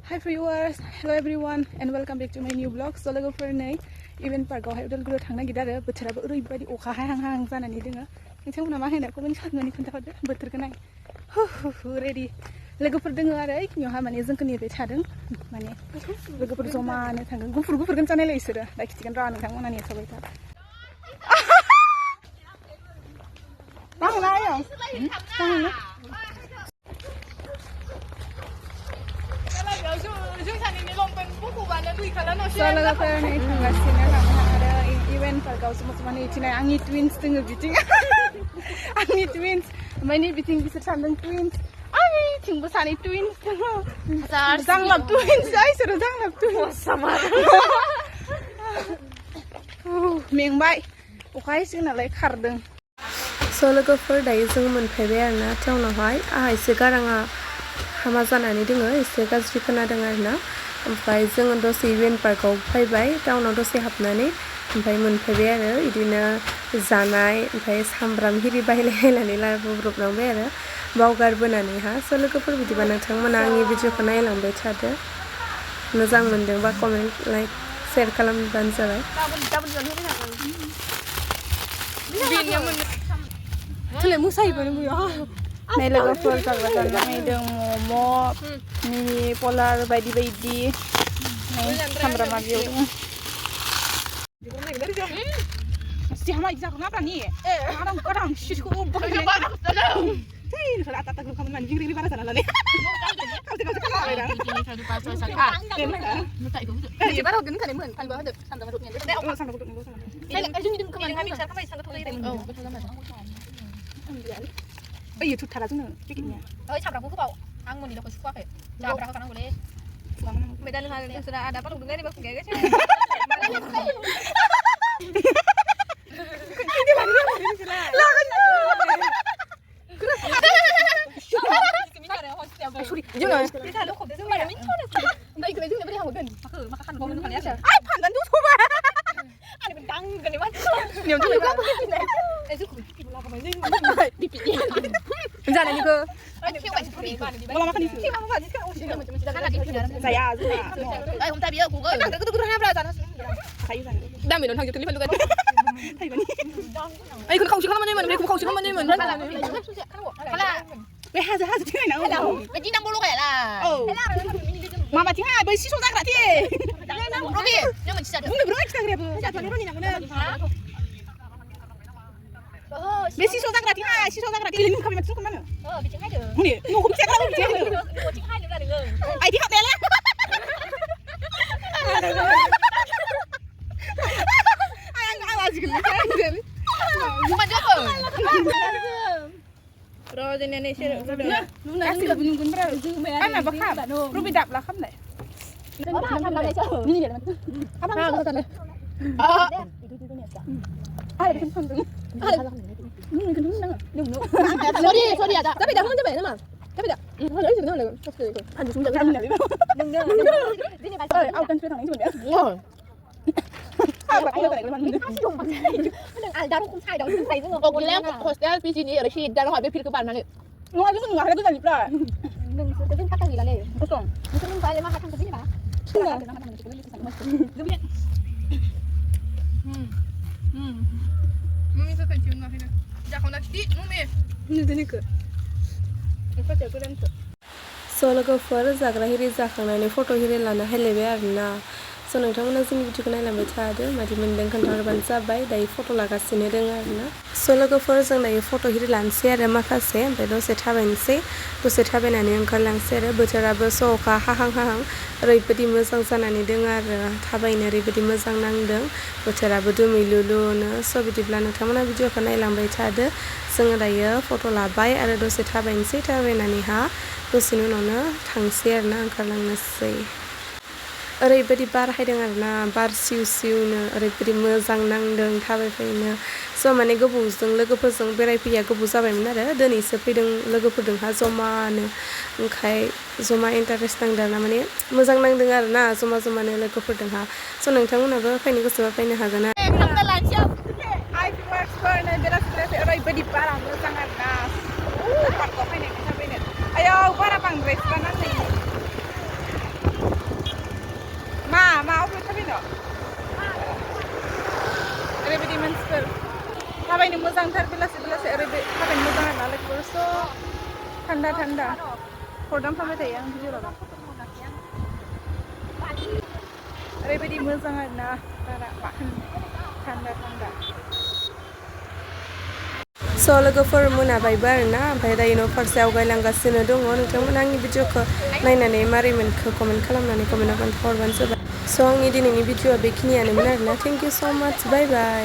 Hi viewers, hello everyone and welcome back to my new vlog. So lwgwफोर नै event पार्कआव उदालगुरियाव थांनो नागिरदों आरो बोथोराबो ओरैबायदि अखा हाहां जानानै दोङो। नोंथांमोना मा होनो कमेन्ट खालामनानै खोन्थाहरदो बोथोरखौ नाय। रेडि लोगोफोर दोङो आरो इखिनियावहा माने जोंखौ नेबाय थादों। माने लोगोफोर जमानो थांगोन गुफुर गोनजानायलाय इसोरो दा खिथिगोन र' नोंथांमोना नेथ'बाय था। लोगोफोर नै थांगासिनो लामा आरो इवेन्ट पार्कआव जमा इथिंनाय आंनि ट्विन्स दोङो बिथिं आंनि ट्विन्स ओमफ्राय नै बिथिं बिसोर सानदों ट्विन्स आंनिथिंबो सानै ट्विन्स दङ जांलाब ट्विन्स इसोरो जांलाब ट्विन्स मेंबाय अखा हासिगोन नालाय खारदों। स' लोगोफोर दायो जों मोनफैबाय आरोना टाउनावहाय आंहा एसे गाराङा हामा जानानै दोङो एसे गाज्रि खोनादों आरोना ओमफ्राय जोङो दसे इवेन्ट पार्कआव फैबाय टाउनाव दसे हाबनानै ओमफ्राय मोनफैबाय आरो बिदिनो जानाय ओमफ्राय सामब्राम हिरि बायलायनानै लाबोब्रबनांबाय आरो बावगारबोनानैहा स' लोगोफोर बिदिबा नोंथांमोना आंनि भिडिअखौ नायलांबाय थादो मोजां मोनदोंबा कमेन्ट लाइक शेयार खालामबानो जाबाय। नै लोगोफोर जाग्रा जानो नायदों मम' मिमि पलार बायदि बायदि सामब्रामा बेयाव दङ। Iya tuh taruh tuh bikinnya. Oh, sabraku kau. Ang mau didokos kuah kayak. Sabraku kan boleh. Beda dengan yang sudah ada apa dengar di bawah gaya sih. Jangan. Kita lo kok dia mana minta deh. Nggak ikut juga beri hangudan. Makan kau minum kali aja. Ay, pandan tuh coba. Ani bentang gini macam. Niam tuh juga begini. Itu ibu lah kemarin. Pipi. Jangan nih ke. Malah makan di sini. Makan di sini. Saya suka. Ay, kamu tabi aku. Aku berapa sana? Kayu sana. Dami dong, hang telepon lu kan. Ay, kau sih kalau mana? Kau sih kalau mana? Kalah. Haza tinggal nak. Begini nang bolu kayak lah. Oh. Mama tinggal beli siswa tak rati. Robi, yang mencicil. Bunda bro, kita kira apa? Jatuh ni nak mana? Oh, beli siswa tak rati. Siswa tak rati. Ini kami macam tu mana? oh, bikin aja. Ni, mau kau bicara apa? Bicara. Bikin aja lah dengan. Ay, di hotel lah. Ay, lagi kan. Cuma apa? Rồi thì này sẽ được rồi. Các sự bình quân ra anh là bác khám Ruby đạp là khám này. Khám này chứ. Như vậy mà. Khám này thật này. Ai được không đứng. Ai được. Cái đứng đang. Đừng. Sorry à. Tapi dah không vậy mà. Tapi dah. Thôi đấy rồi là. Anh xuống được anh này đi. Đừng. Ơi, ao cần chơi thằng ấy rồi nhá. Rồi. Ai bật cái này của mình. Đừng đâu không sai đâu, không sai nữa. Còn lẽ hostel PCN ở đây chỉ đang hỏi về phim cơ bản mà này. Ngoài chứ ngoài cái gì rồi. Đừng cái phim cắt gì là này. Có không? Không phải là mà cắt cái gì mà. Mami suka cium apa ini? Jangan nak di, mami. Ini ke. Apa cakap kan tu? स' लोगोफोर जाग्रा हिरि जाखांनानै फट' हिरि लानो हायलायबाय आरोना स' नोंथांमोना जोंनि भिडिअखौ नायलांबाय थादो मादि मोनदों खोन्थाहरबानो जाबाय दायो फट' लागासिनो दङ आरोना स' लोगोफोर जों दायो फट' हिरि लानोसै आरो माखासे ओमफ्राय दसे थाबायनोसै दसे थाबायनानै ओंखारलांसै आरो बोथोराबो स' अखा हाहां ओरैबायदि मोजां जानानै दङ आरो थाबायनो ओरैबायदि मोजां नांदों बोथोराबो दोमैलुलुनो स' बिदिब्ला नोंथांमोना भिडिअखौ नायलांबाय थादो जोङो दायो फट' लाबाय आरो दसे थाबायनोसै थाबायनानैहा दसेनि उनावनो थांसै आरोना ओंखारलांनोसै ओरैबायदि बार हायदों आरोना बार सिउ सिउनो ओरैबायदि मोजां नांदों थाबायफैनो स' माने गोबावजों लोगोफोरजों बेरायफैया गोबाव जाबायमोन आरो दिनैसो फैदों लोगोफोरजोंहा जमानो ओंखाय जमा इन्टारेस्ट नांदों आरोना माने मोजां नांदों आरोना जमानो लोगोफोरजोंहा स' नोंथांमोनाबो फैनो गोसोबा फैनो हागोन आरो ओरैबायदि बारा मोजां आरोना पार्कआव फैनायनि थाखायनो आयौ बारा बांद्राय नांनाय नायनो मोजांथार बेलासे बेलासे ओरैबायदि थाबायनो मोजां आरोना लोगोफोर स' थान्दा थान्दा हरदामफ्लांबाय थायो आं भिडिअ लाबा ओरैबायदि मोजां आरोना बारा मा होनो थान्दा थान्दा स' लोगोफोर मोनाबायबो आरोना ओमफ्राय दायो न' फारसे आवगायलांगासिनो दङ नोंथांमोना आंनि भिडिअखौ नायनानै मारै मोनखो कमेन्ट खालामनानै कमेन्टआव खोन्थाहरबानो जाबाय स' आंनि दिनैनि भिडिअआ बेखिनियानोमोन आरोना थेंक इउ स' माच बाय बाय